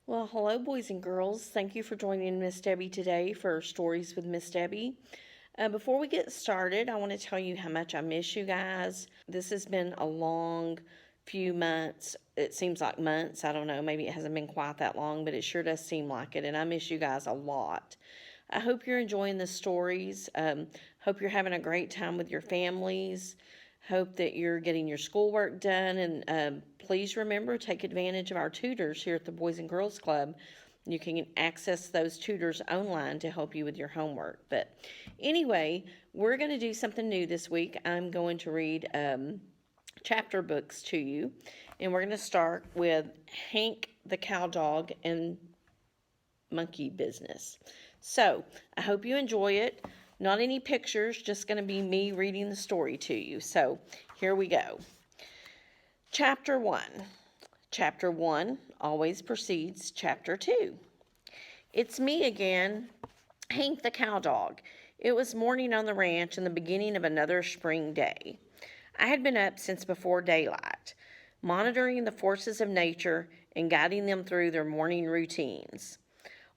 Well, hello, boys and girls. Thank you for joining Miss Debbie today for Stories with Miss Debbie. Before we get started, I want to tell you how much I miss you guys. This has been a long few months. It seems like months. I don't know. Maybe it hasn't been quite that long, but it sure does seem like it. And I miss you guys a lot. I hope you're enjoying the stories. Hope you're having a great time with your families. Hope that you're getting your schoolwork done. And please remember, take advantage of our tutors here at the Boys and Girls Club. You can access those tutors online to help you with your homework. But anyway, we're going to do something new this week. I'm going to read chapter books to you. And we're going to start with Hank the Cowdog and Monkey Business. So, I hope you enjoy it. Not any pictures, just going to be me reading the story to you. So, here we go. Chapter 1. Chapter 1 always precedes Chapter 2. It's me again, Hank the Cowdog. It was morning on the ranch and the beginning of another spring day. I had been up since before daylight, monitoring the forces of nature and guiding them through their morning routines.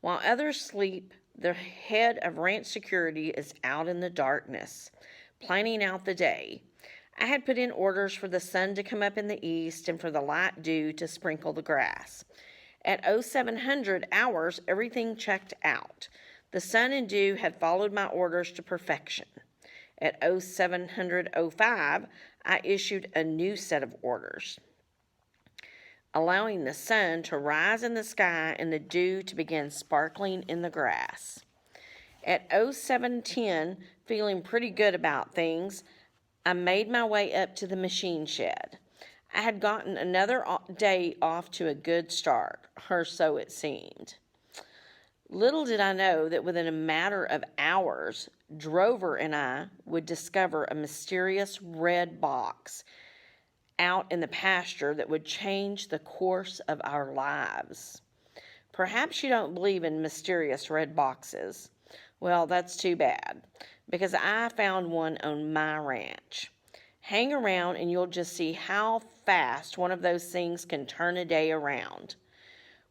While others sleep, the head of ranch security is out in the darkness, planning out the day. I had put in orders for the sun to come up in the east and for the light dew to sprinkle the grass. At 0700 hours, everything checked out. The sun and dew had followed my orders to perfection. At 0705, I issued a new set of orders, allowing the sun to rise in the sky and the dew to begin sparkling in the grass. At 0710, feeling pretty good about things, I made my way up to the machine shed. I had gotten another day off to a good start, or so it seemed. Little did I know that within a matter of hours, Drover and I would discover a mysterious red box out in the pasture that would change the course of our lives. Perhaps you don't believe in mysterious red boxes. Well, that's too bad, because I found one on my ranch. Hang around and you'll just see how fast one of those things can turn a day around.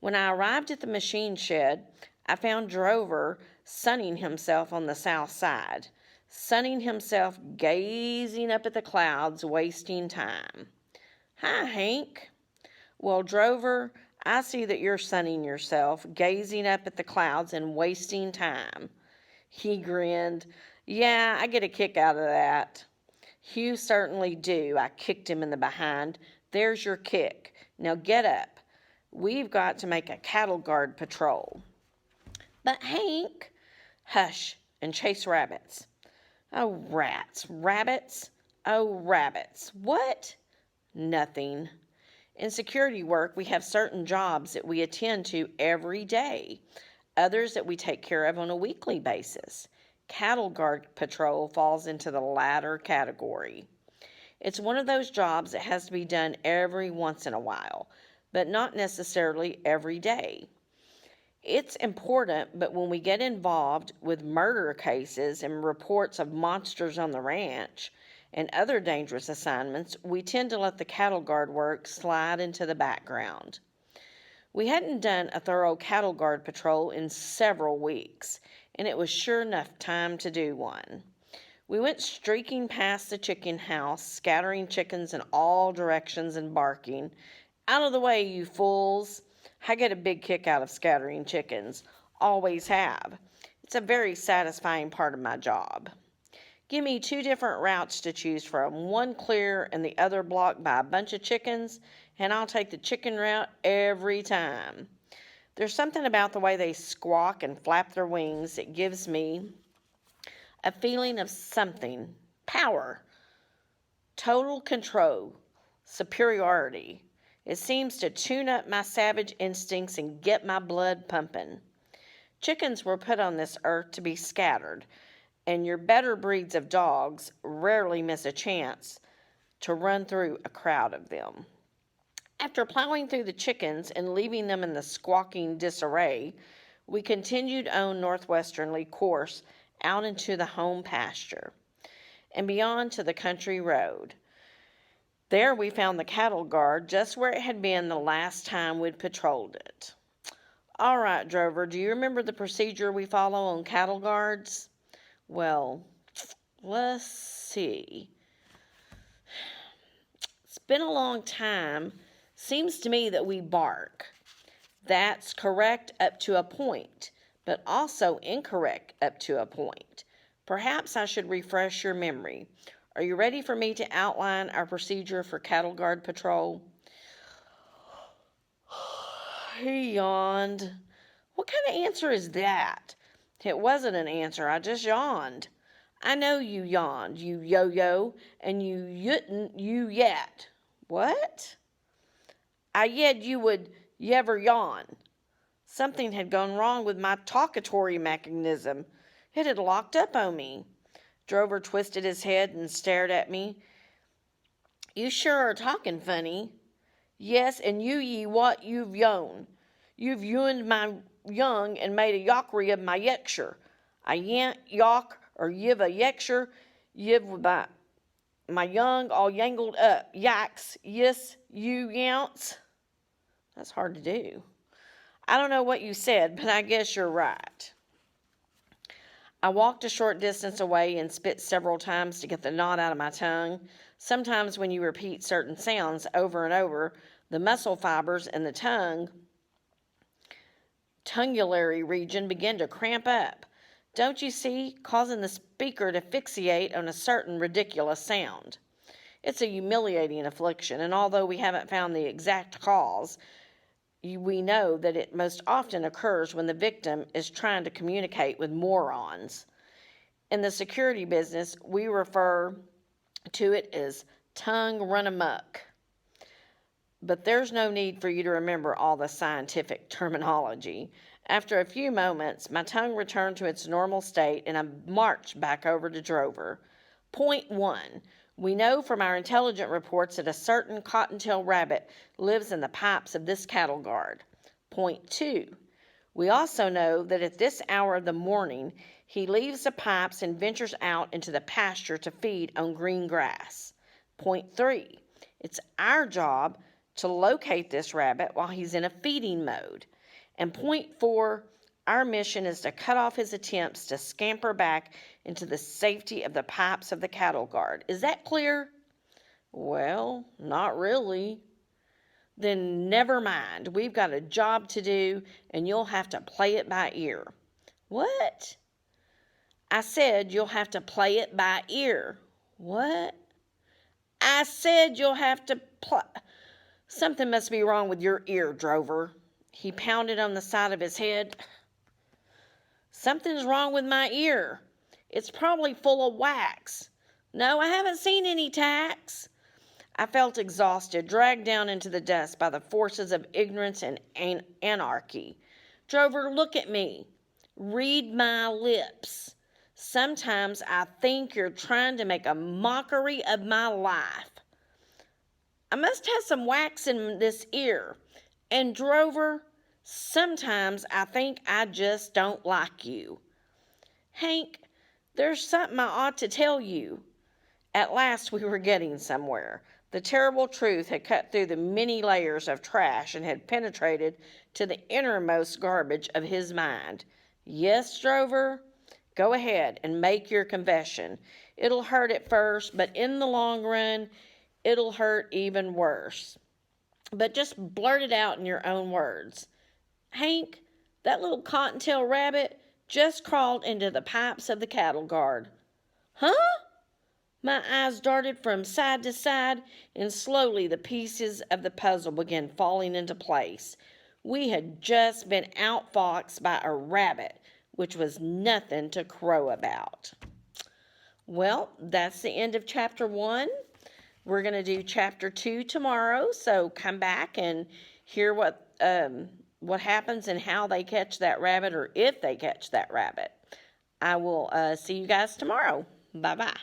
When I arrived at the machine shed, I found Drover sunning himself on the south side, sunning himself gazing up at the clouds, wasting time. Hi, Hank. Well, Drover, I see that you're sunning yourself, gazing up at the clouds and wasting time. He grinned. Yeah, I get a kick out of that. You certainly do. I kicked him in the behind. There's your kick. Now get up. We've got to make a cattle guard patrol. But Hank, hush and chase rabbits. Oh, rats, rabbits. Oh, rabbits. What? Nothing. In security work, we have certain jobs that we attend to every day, others that we take care of on a weekly basis. Cattle guard patrol falls into the latter category. It's one of those jobs that has to be done every once in a while, but not necessarily every day. It's important, but when we get involved with murder cases and reports of monsters on the ranch and other dangerous assignments, we tend to let the cattle guard work slide into the background. We hadn't done a thorough cattle guard patrol in several weeks, and it was sure enough time to do one. We went streaking past the chicken house, scattering chickens in all directions and barking, "Out of the way, you fools!" I get a big kick out of scattering chickens. Always have. It's a very satisfying part of my job. Give me 2 different routes to choose from, one clear and the other blocked by a bunch of chickens, and I'll take the chicken route every time. There's something about the way they squawk and flap their wings that gives me a feeling of something. Power. Total control. Superiority. It seems to tune up my savage instincts and get my blood pumping. Chickens were put on this earth to be scattered, and your better breeds of dogs rarely miss a chance to run through a crowd of them. After plowing through the chickens and leaving them in the squawking disarray, we continued on northwesternly course out into the home pasture and beyond to the country road. There we found the cattle guard just where it had been the last time we'd patrolled it. All right, Drover, do you remember the procedure we follow on cattle guards? Well, let's see. It's been a long time. Seems to me that we bark. That's correct up to a point, but also incorrect up to a point. Perhaps I should refresh your memory. Are you ready for me to outline our procedure for cattle guard patrol? He yawned. What kind of answer is that? It wasn't an answer, I just yawned. I know you yawned, you yo-yo, and you yuttin' you yet. What? I yed you would yever yawn. Something had gone wrong with my talkatory mechanism. It had locked up on me. Drover twisted his head and stared at me. You sure are talking funny. Yes, and you ye what you've yown. You've yooned my young and made a yockery of my yexture. I yan't yock or yiv a yexture, yiv my young all yangled up. Yaks, yis, you younce. That's hard to do. I don't know what you said, but I guess you're right. I walked a short distance away and spit several times to get the knot out of my tongue. Sometimes when you repeat certain sounds over and over, the muscle fibers in the tongullary region begin to cramp up. Don't you see, causing the speaker to fixate on a certain ridiculous sound. It's a humiliating affliction, and although we haven't found the exact cause, we know that it most often occurs when the victim is trying to communicate with morons. In the security business, we refer to it as tongue run amok. But there's no need for you to remember all the scientific terminology. After a few moments, my tongue returned to its normal state and I marched back over to Drover. Point 1. We know from our intelligence reports that a certain cottontail rabbit lives in the pipes of this cattle guard. Point 2. We also know that at this hour of the morning, he leaves the pipes and ventures out into the pasture to feed on green grass. Point 3. It's our job to locate this rabbit while he's in a feeding mode. And point 4, our mission is to cut off his attempts to scamper back into the safety of the pipes of the cattle guard. Is that clear? Well, not really. Then never mind. We've got a job to do, and you'll have to play it by ear. What? I said you'll have to play it by ear. What? I said you'll have to play. Something must be wrong with your ear, Drover. He pounded on the side of his head. Something's wrong with my ear. It's probably full of wax. No, I haven't seen any tacks. I felt exhausted, dragged down into the dust by the forces of ignorance and anarchy. Drover, look at me. Read my lips. Sometimes I think you're trying to make a mockery of my life. I must have some wax in this ear. And Drover, sometimes I think I just don't like you. Hank, there's something I ought to tell you. At last we were getting somewhere. The terrible truth had cut through the many layers of trash and had penetrated to the innermost garbage of his mind. Yes, Drover, go ahead and make your confession. It'll hurt at first, but in the long run, it'll hurt even worse. But just blurt it out in your own words. Hank, that little cottontail rabbit just crawled into the pipes of the cattle guard. Huh? My eyes darted from side to side, and slowly the pieces of the puzzle began falling into place. We had just been outfoxed by a rabbit, which was nothing to crow about. Well, that's the end of chapter 1. We're going to do chapter 2 tomorrow, so come back and hear what happens and how they catch that rabbit, or if they catch that rabbit. I will see you guys tomorrow. Bye-bye.